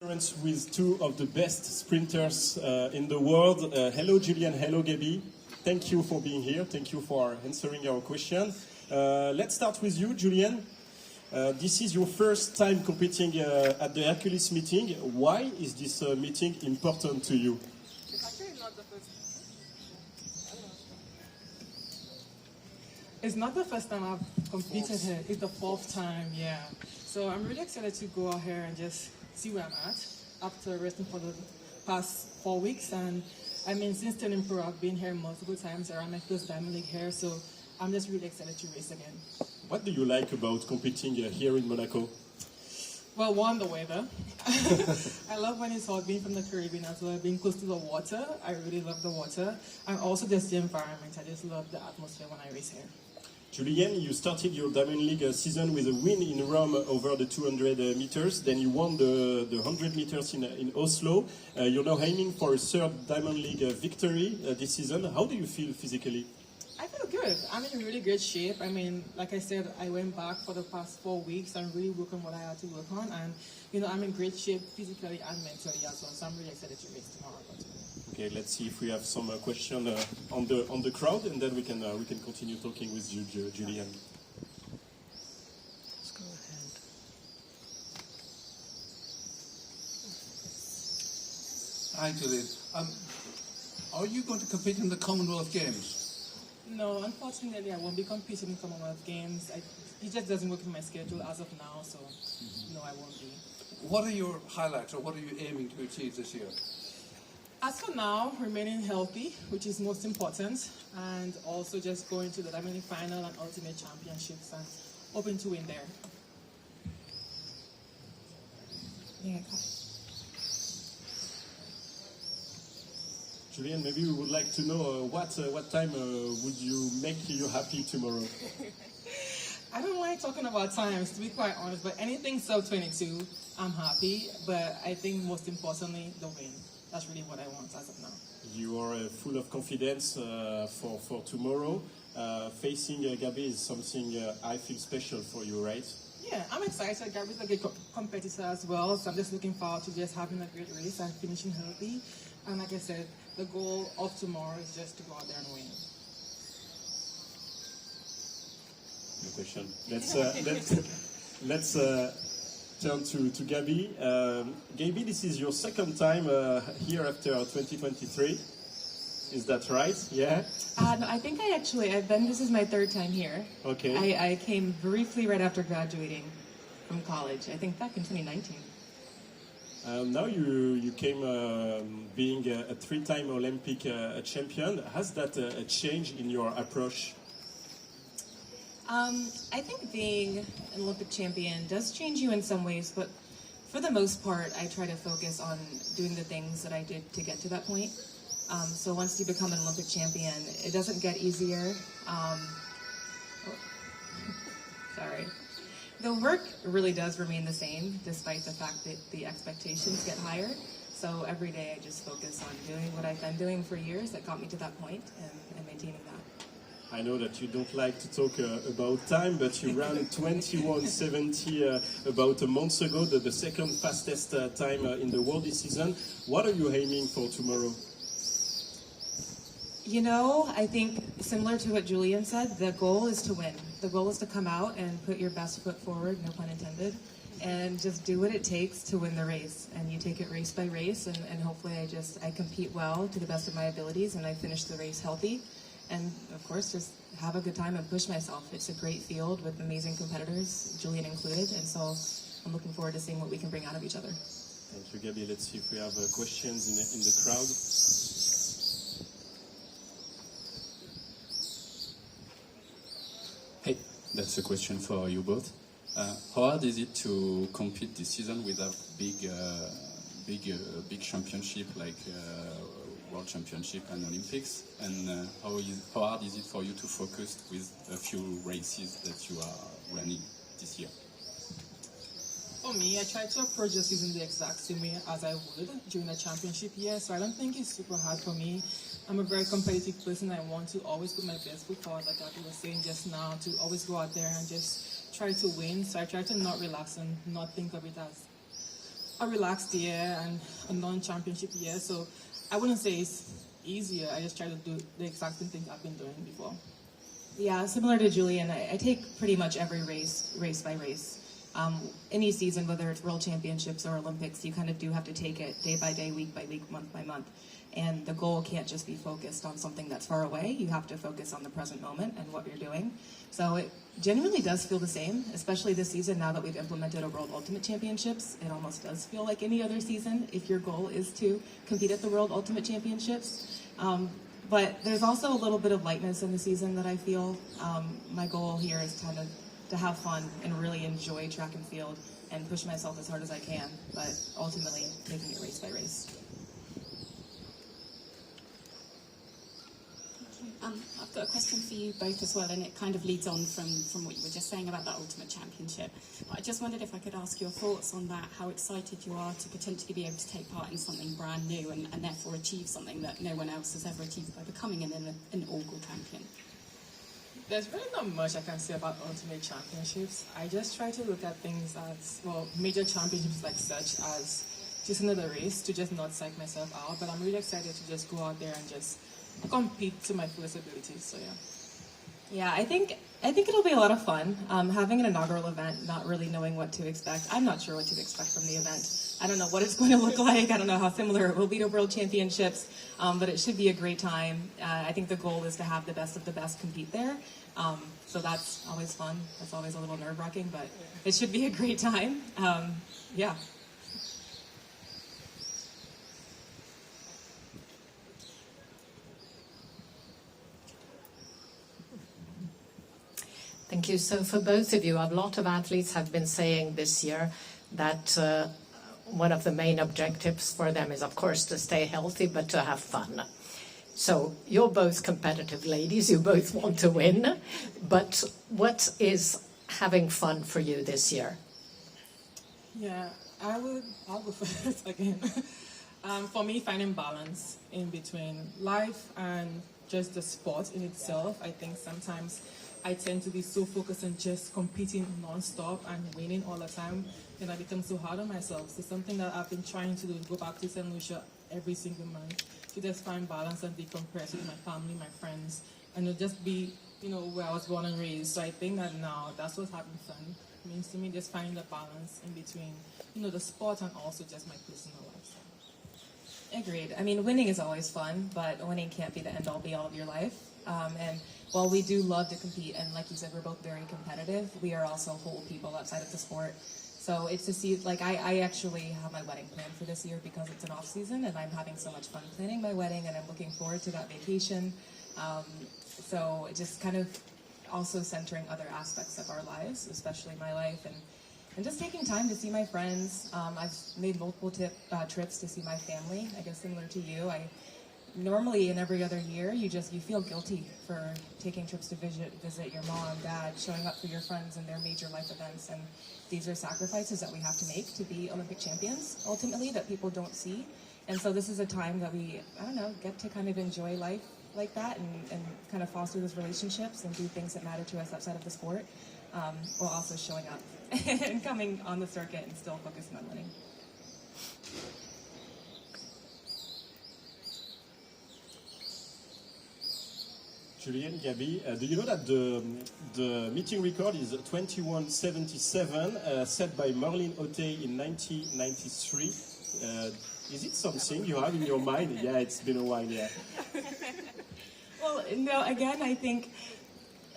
With two of the best sprinters in the world. Hello Julien, hello Gabby. Thank you for being here. Thank you for answering our question. Let's start with you, Julien. This is your first time competing at the Hercules meeting. Why is this meeting important to you? It's actually not the first. It's not the first time I've competed here. It's the fourth time, yeah. So I'm really excited to go out here and just see where I'm at after resting for the past 4 weeks. And I mean, since turning pro, I've been here multiple times around my first Diamond League here. So I'm just really excited to race again. What do you like about competing here in Monaco? Well, one, the weather. I love when it's hot, being from the Caribbean as well, being close to the water. I really love the water. And also just the environment. I just love the atmosphere when I race here. Julien, you started your Diamond League season with a win in Rome over the 200 meters. Then you won the 100 meters in Oslo. You're now aiming for a third Diamond League victory this season. How do you feel physically? I feel good. I'm in really great shape. I mean, like I said, I went back for the past 4 weeks and really worked on what I had to work on. And, you know, I'm in great shape physically and mentally as well. So I'm really excited to race tomorrow. Okay, let's see if we have some question on the crowd, and then we can continue talking with you, Julien. Let's go ahead. Hi, Julien. Are you going to compete in the Commonwealth Games? No, unfortunately, I won't be competing in Commonwealth Games. It just doesn't work in my schedule as of now, so no, I won't be. What are your highlights, or what are you aiming to achieve this year? As for now, remaining healthy, which is most important, and also just going to the Diamond League final and Ultimate Championships and hoping to win there. Yeah, Julien, maybe we would like to know what time would you make you happy tomorrow? I don't like talking about times, to be quite honest, but anything sub 22, I'm happy. But I think most importantly, the win. That's really what I want as of now. You are full of confidence for tomorrow. Facing Gabby is something I feel special for you, right? Yeah, I'm excited. Gabby's a good competitor as well, so I'm just looking forward to just having a great race and finishing healthy. And like I said, the goal of tomorrow is just to go out there and win. No question. Let's turn to Gabby. Gabby, this is your second time here after 2023. Is that right? Yeah? No, I think this is my third time here. Okay. I came briefly right after graduating from college, I think back in 2019. Now you came being a three-time Olympic champion. Has that changed in your approach? I think being an Olympic champion does change you in some ways, but for the most part, I try to focus on doing the things that I did to get to that point. So once you become an Olympic champion, it doesn't get easier. Sorry. The work really does remain the same, despite the fact that the expectations get higher. So every day I just focus on doing what I've been doing for years that got me to that point and maintaining that. I know that you don't like to talk about time, but you ran 21:70 about a month ago, the second fastest time in the world this season. What are you aiming for tomorrow? You know, I think similar to what Julien said, the goal is to win. The goal is to come out and put your best foot forward, no pun intended, and just do what it takes to win the race. And you take it race by race, and hopefully I compete well to the best of my abilities, and I finish the race healthy. And of course, just have a good time and push myself. It's a great field with amazing competitors, Julien included, and so I'm looking forward to seeing what we can bring out of each other. Thank you, Gabby. Let's see if we have questions in the crowd. Hey, that's a question for you both. How hard is it to compete this season with a big championship like World Championship and Olympics? And how hard is it for you to focus with a few races that you are running this year? For me, I try to approach the season the exact same way as I would during the championship year, so I don't think it's super hard for me. I'm a very competitive person. I want to always put my best foot forward, like Gabby was saying just now, to always go out there and just try to win. So I try to not relax and not think of it as a relaxed year and a non-championship year, so I wouldn't say it's easier. I just try to do the exact same things I've been doing before. Yeah, similar to Julien, I take pretty much every race by race. Any season, whether it's World Championships or Olympics, you kind of do have to take it day by day, week by week, month by month. And the goal can't just be focused on something that's far away. You have to focus on the present moment and what you're doing. So it genuinely does feel the same, especially this season now that we've implemented a World Ultimate Championships. It almost does feel like any other season if your goal is to compete at the World Ultimate Championships. But there's also a little bit of lightness in the season that I feel. My goal here is kind of to have fun and really enjoy track and field and push myself as hard as I can, but ultimately taking it race by race. I've got a question for you both as well, and it kind of leads on from what you were just saying about that Ultimate Championship. I just wondered if I could ask your thoughts on that, how excited you are to potentially be able to take part in something brand new and therefore achieve something that no one else has ever achieved by becoming an inaugural champion. There's really not much I can say about Ultimate Championships. I just try to look at things as, well, major championships like such as just another race to just not psych myself out, but I'm really excited to just go out there and just compete to my fullest abilities, so yeah. Yeah, I think it'll be a lot of fun. Having an inaugural event, not really knowing what to expect. I'm not sure what to expect from the event. I don't know what it's going to look like. I don't know how similar it will be to World Championships, but it should be a great time. I think the goal is to have the best of the best compete there. So that's always fun. That's always a little nerve-wracking, but it should be a great time. Yeah. Thank you. So for both of you, a lot of athletes have been saying this year that one of the main objectives for them is, of course, to stay healthy, but to have fun. So you're both competitive ladies, you both want to win, but what is having fun for you this year? Yeah, I'll go first again. For me, finding balance in between life and just the sport in itself. I think sometimes I tend to be so focused on just competing non-stop and winning all the time, and I become so hard on myself. So something that I've been trying to do is go back to St. Lucia every single month to just find balance and decompress with my family, my friends, and to just be, where I was born and raised. So I think that now that's what's having fun. It means to me just finding the balance in between, the sport and also just my personal life. Agreed. I mean, winning is always fun, but winning can't be the end-all be-all of your life. And while we do love to compete, and like you said, we're both very competitive, we are also whole people outside of the sport. So it's to see, I actually have my wedding planned for this year because it's an off season, and I'm having so much fun planning my wedding, and I'm looking forward to that vacation. So just kind of also centering other aspects of our lives, especially my life, and just taking time to see my friends. I've made multiple trips to see my family, I guess similar to you. Normally in every other year, you feel guilty for taking trips to visit your mom, dad, showing up for your friends and their major life events, and these are sacrifices that we have to make to be Olympic champions, ultimately, that people don't see. And so this is a time that we, get to kind of enjoy life like that and kind of foster those relationships and do things that matter to us outside of the sport, while also showing up and coming on the circuit and still focusing on winning. Julien, Gabby, do you know that the meeting record is 21:77, set by Merlin Ottey in 1993? Is it something you have in your mind? Yeah, it's been a while, yeah. Well, no, again, I think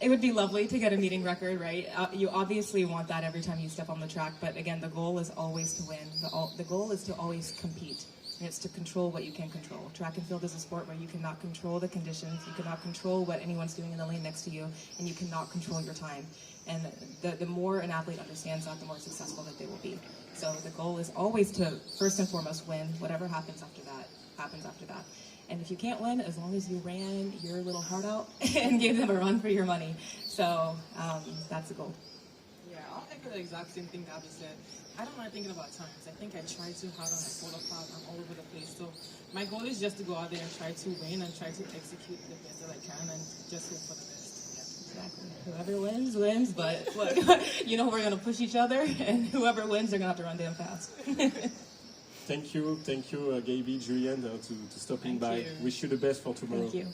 it would be lovely to get a meeting record, right? You obviously want that every time you step on the track, but again, the goal is always to win. The goal is to always compete. And it's to control what you can control. Track and field is a sport where you cannot control the conditions, you cannot control what anyone's doing in the lane next to you, and you cannot control your time. And the more an athlete understands that, the more successful that they will be. So the goal is always to, first and foremost, win. Whatever happens after that, happens after that. And if you can't win, as long as you ran your little heart out and gave them a run for your money. So that's the goal. Yeah, I'll echo the exact same thing Gabby said. I don't mind thinking about times. I think I try too hard on my photo part. I'm all over the place. So my goal is just to go out there and try to win and try to execute the best that I can and just hope for the best. Yeah. Exactly. Whoever wins, wins. But look, we're going to push each other, and whoever wins, they're going to have to run damn fast. Thank you, Gabby, Julien, to stopping Thank by. you. Wish you the best for tomorrow. Thank you.